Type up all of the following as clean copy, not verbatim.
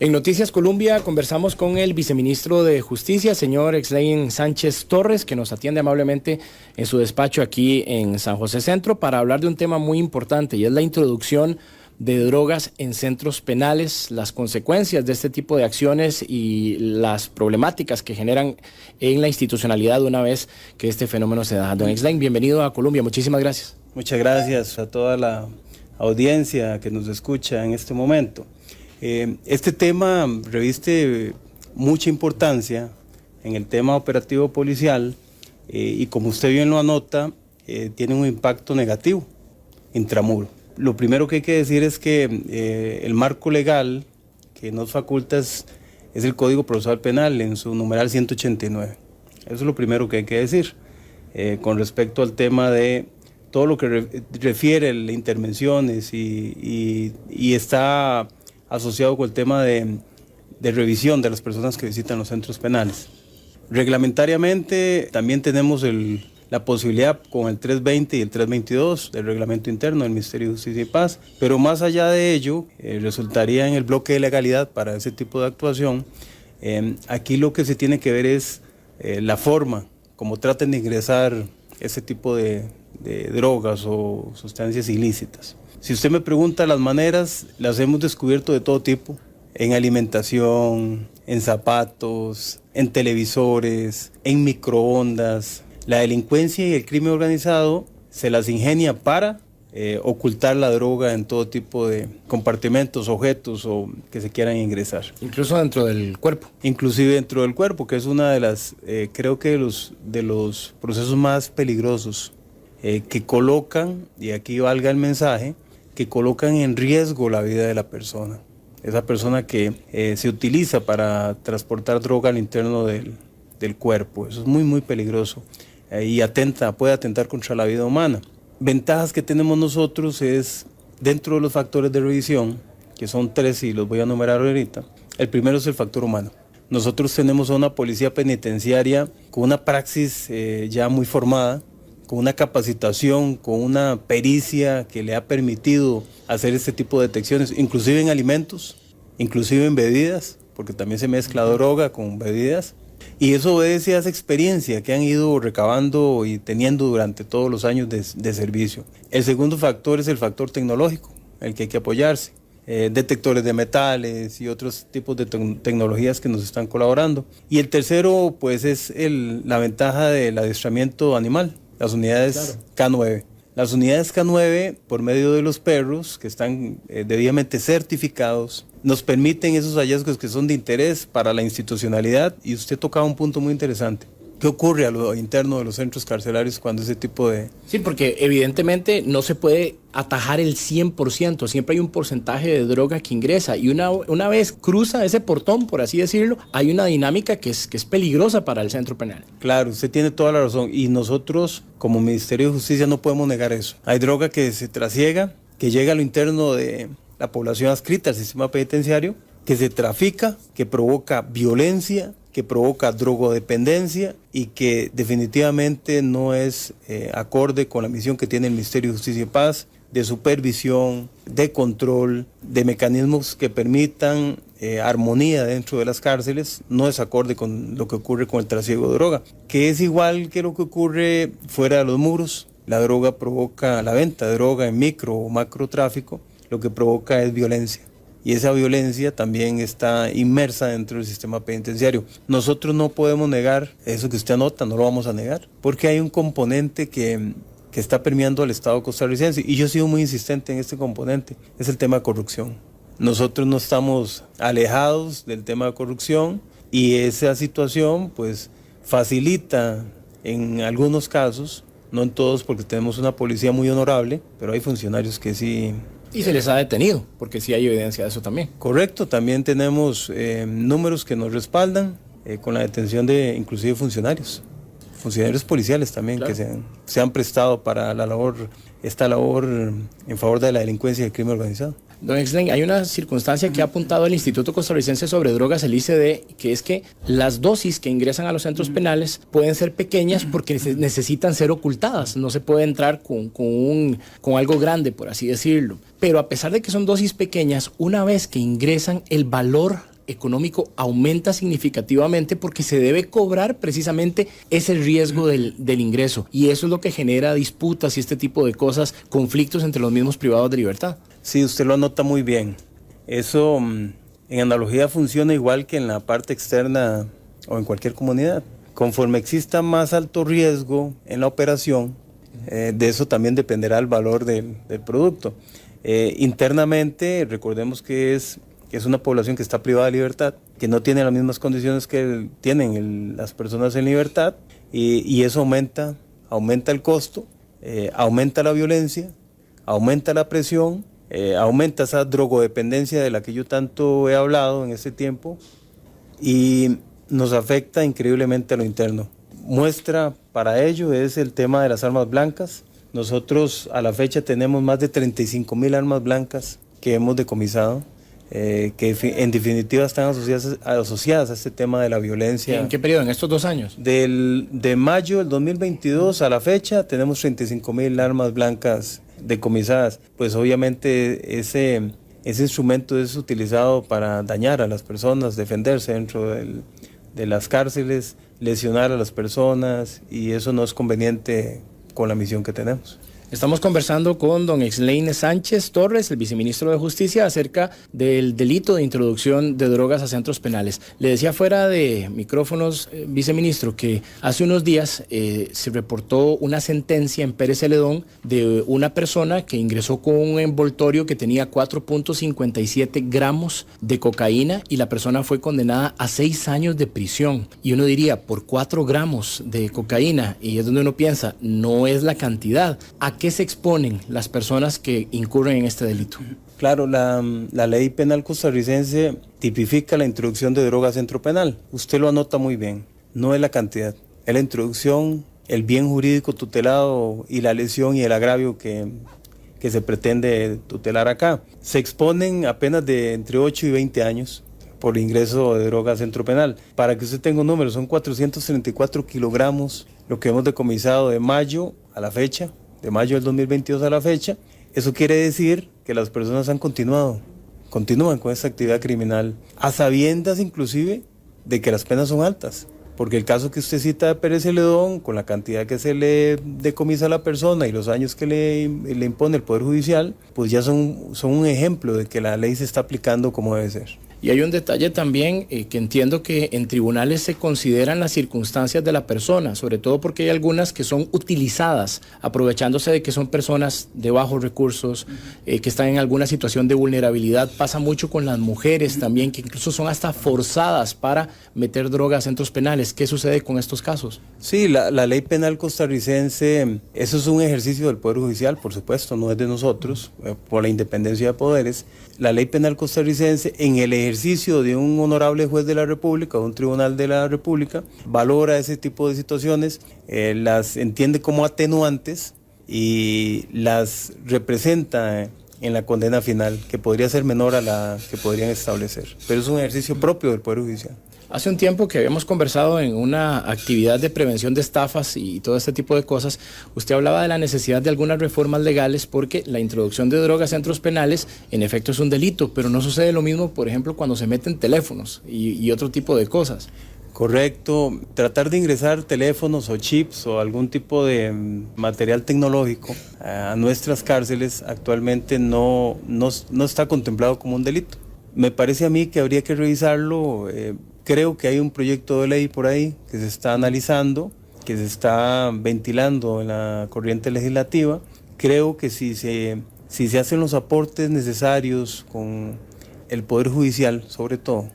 En Noticias Colombia conversamos con el viceministro de Justicia, señor Exlain Sánchez Torres, que nos atiende amablemente en su despacho aquí en San José Centro para hablar de un tema muy importante y es la introducción de drogas en centros penales, las consecuencias de este tipo de acciones y las problemáticas que generan en la institucionalidad una vez que este fenómeno se da. Don Exlain, bienvenido a Colombia, muchísimas gracias. Muchas gracias a toda la audiencia que nos escucha en este momento. Este tema reviste mucha importancia en el tema operativo policial y como usted bien lo anota, tiene un impacto negativo intramuro. Lo primero que hay que decir es que el marco legal que nos faculta es el Código Procesal Penal en su numeral 189. Eso es lo primero que hay que decir con respecto al tema de todo lo que refiere a las intervenciones y está asociado con el tema de revisión de las personas que visitan los centros penales. Reglamentariamente también tenemos la posibilidad con el 320 y el 322 del reglamento interno del Ministerio de Justicia y Paz, pero más allá de ello, resultaría en el bloque de legalidad para ese tipo de actuación. Aquí lo que se tiene que ver es la forma como traten de ingresar ese tipo de drogas o sustancias ilícitas. Si usted me pregunta las maneras, las hemos descubierto de todo tipo, en alimentación, en zapatos, en televisores, en microondas. La delincuencia y el crimen organizado se las ingenia para ocultar la droga en todo tipo de compartimentos, objetos o que se quieran ingresar. Incluso dentro del cuerpo. Inclusive dentro del cuerpo, que es una de las, creo que de los procesos más peligrosos que colocan, y aquí valga el mensaje, que colocan en riesgo la vida de la persona. Esa persona que se utiliza para transportar droga al interno del cuerpo. Eso es muy, muy peligroso y puede atentar contra la vida humana. Ventajas que tenemos nosotros es, dentro de los factores de revisión, que son 3 y los voy a enumerar ahorita, el primero es el factor humano. Nosotros tenemos a una policía penitenciaria con una praxis ya muy formada, con una capacitación, con una pericia que le ha permitido hacer este tipo de detecciones, inclusive en alimentos, inclusive en bebidas, porque también se mezcla droga con bebidas, y eso obedece a esa experiencia que han ido recabando y teniendo durante todos los años de servicio. El segundo factor es el factor tecnológico, el que hay que apoyarse, detectores de metales y otros tipos de tecnologías que nos están colaborando. Y el tercero, pues, es la ventaja del adiestramiento animal. Las unidades K9. Las unidades K9, por medio de los perros que están debidamente certificados, nos permiten esos hallazgos que son de interés para la institucionalidad. Y usted tocaba un punto muy interesante. ¿Qué ocurre a lo interno de los centros carcelarios cuando ese tipo de...? Sí, porque evidentemente no se puede atajar el 100%, siempre hay un porcentaje de droga que ingresa y una vez cruza ese portón, por así decirlo, hay una dinámica que es peligrosa para el centro penal. Claro, usted tiene toda la razón y nosotros como Ministerio de Justicia no podemos negar eso. Hay droga que se trasiega, que llega a lo interno de la población adscrita al sistema penitenciario, que se trafica, que provoca violencia, que provoca drogodependencia y que definitivamente no es acorde con la misión que tiene el Ministerio de Justicia y Paz, de supervisión, de control, de mecanismos que permitan armonía dentro de las cárceles. No es acorde con lo que ocurre con el trasiego de droga, que es igual que lo que ocurre fuera de los muros. La droga provoca, la venta de droga en micro o macro tráfico, lo que provoca es violencia. Y esa violencia también está inmersa dentro del sistema penitenciario. Nosotros no podemos negar eso que usted anota, no lo vamos a negar, porque hay un componente que está permeando al Estado costarricense, y yo he sido muy insistente en este componente, es el tema de corrupción. Nosotros no estamos alejados del tema de corrupción, y esa situación pues facilita en algunos casos, no en todos porque tenemos una policía muy honorable, pero hay funcionarios que sí... Y se les ha detenido, porque sí hay evidencia de eso también. Correcto, también tenemos números que nos respaldan con la detención de inclusive funcionarios policiales también, claro, que se han prestado para esta labor en favor de la delincuencia y el crimen organizado. Don Exlain, hay una circunstancia que ha apuntado el Instituto Costarricense sobre Drogas, el ICD, que es que las dosis que ingresan a los centros penales pueden ser pequeñas porque necesitan ser ocultadas. No se puede entrar con algo grande, por así decirlo. Pero a pesar de que son dosis pequeñas, una vez que ingresan, el valor económico aumenta significativamente porque se debe cobrar precisamente ese riesgo del ingreso. Y eso es lo que genera disputas y este tipo de cosas, conflictos entre los mismos privados de libertad. Sí, usted lo anota muy bien. Eso en analogía funciona igual que en la parte externa o en cualquier comunidad. Conforme exista más alto riesgo en la operación, de eso también dependerá el valor del producto. Internamente, recordemos que es una población que está privada de libertad, que no tiene las mismas condiciones que tienen las personas en libertad, y eso aumenta el costo, aumenta la violencia, aumenta la presión, aumenta esa drogodependencia de la que yo tanto he hablado en este tiempo, y nos afecta increíblemente a lo interno. Muestra para ello es el tema de las armas blancas. Nosotros a la fecha tenemos más de 35,000 armas blancas que hemos decomisado, que en definitiva están asociadas a este tema de la violencia. ¿En qué periodo? ¿En estos 2 años? De mayo del 2022 a la fecha tenemos 35,000 armas blancas decomisadas. Pues obviamente ese instrumento es utilizado para dañar a las personas, defenderse dentro de las cárceles, lesionar a las personas, y eso no es conveniente con la misión que tenemos. Estamos conversando con don Exlain Sánchez Torres, el viceministro de Justicia, acerca del delito de introducción de drogas a centros penales. Le decía fuera de micrófonos, viceministro, que hace unos días se reportó una sentencia en Pérez Celedón de una persona que ingresó con un envoltorio que tenía 4.57 gramos de cocaína, y la persona fue condenada a 6 años de prisión. Y uno diría, por 4 gramos de cocaína, y es donde uno piensa, no es la cantidad. ¿A qué se exponen las personas que incurren en este delito? Claro, la ley penal costarricense tipifica la introducción de droga a centro penal. Usted lo anota muy bien. No es la cantidad, es la introducción, el bien jurídico tutelado y la lesión y el agravio que se pretende tutelar acá. Se exponen apenas de entre 8 y 20 años por ingreso de droga a centro penal. Para que usted tenga un número, son 434 kilogramos lo que hemos decomisado de mayo a la fecha, de mayo del 2022 a la fecha. Eso quiere decir que las personas continúan con esta actividad criminal, a sabiendas inclusive de que las penas son altas, porque el caso que usted cita de Pérez Celedón, con la cantidad que se le decomisa a la persona y los años que le impone el Poder Judicial, pues ya son un ejemplo de que la ley se está aplicando como debe ser. Y hay un detalle también que entiendo que en tribunales se consideran las circunstancias de la persona, sobre todo porque hay algunas que son utilizadas, aprovechándose de que son personas de bajos recursos, que están en alguna situación de vulnerabilidad. Pasa mucho con las mujeres también, que incluso son hasta forzadas para meter droga a centros penales. ¿Qué sucede con estos casos? Sí, la ley penal costarricense, eso es un ejercicio del Poder Judicial, por supuesto, no es de nosotros, por la independencia de poderes. La ley penal costarricense, en el ejercicio de un honorable juez de la República o un tribunal de la República, valora ese tipo de situaciones, las entiende como atenuantes y las representa en la condena final, que podría ser menor a la que podrían establecer. Pero es un ejercicio propio del Poder Judicial. Hace un tiempo que habíamos conversado en una actividad de prevención de estafas y todo este tipo de cosas, usted hablaba de la necesidad de algunas reformas legales porque la introducción de drogas a centros penales en efecto es un delito, pero no sucede lo mismo, por ejemplo, cuando se meten teléfonos y otro tipo de cosas. Correcto, tratar de ingresar teléfonos o chips o algún tipo de material tecnológico a nuestras cárceles actualmente no está contemplado como un delito. Me parece a mí que habría que revisarlo. Creo que hay un proyecto de ley por ahí que se está analizando, que se está ventilando en la corriente legislativa. Creo que si se hacen los aportes necesarios con el Poder Judicial, sobre todo,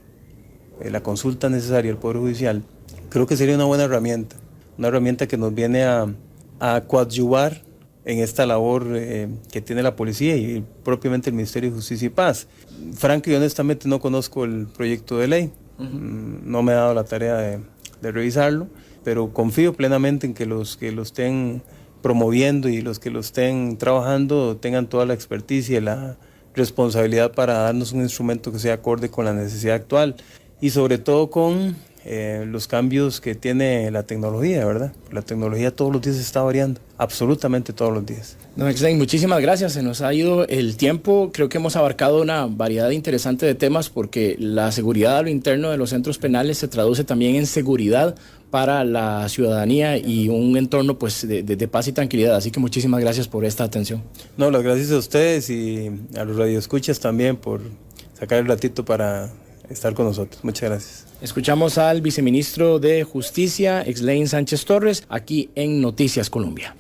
la consulta necesaria al Poder Judicial, creo que sería una buena herramienta que nos viene a coadyuvar en esta labor que tiene la policía y propiamente el Ministerio de Justicia y Paz. Franco y honestamente no conozco el proyecto de ley. No me he dado la tarea de revisarlo, pero confío plenamente en que los que lo estén promoviendo y los que lo estén trabajando tengan toda la experticia y la responsabilidad para darnos un instrumento que sea acorde con la necesidad actual y sobre todo con los cambios que tiene la tecnología, ¿verdad? La tecnología todos los días está variando, absolutamente todos los días. Don Exlain, muchísimas gracias. Se nos ha ido el tiempo. Creo que hemos abarcado una variedad interesante de temas porque la seguridad a lo interno de los centros penales se traduce también en seguridad para la ciudadanía y un entorno pues de paz y tranquilidad. Así que muchísimas gracias por esta atención. No, las gracias a ustedes y a los radioescuchas también por sacar el ratito para estar con nosotros. Muchas gracias. Escuchamos al viceministro de Justicia, Exlain Sánchez Torres, aquí en Noticias Colombia.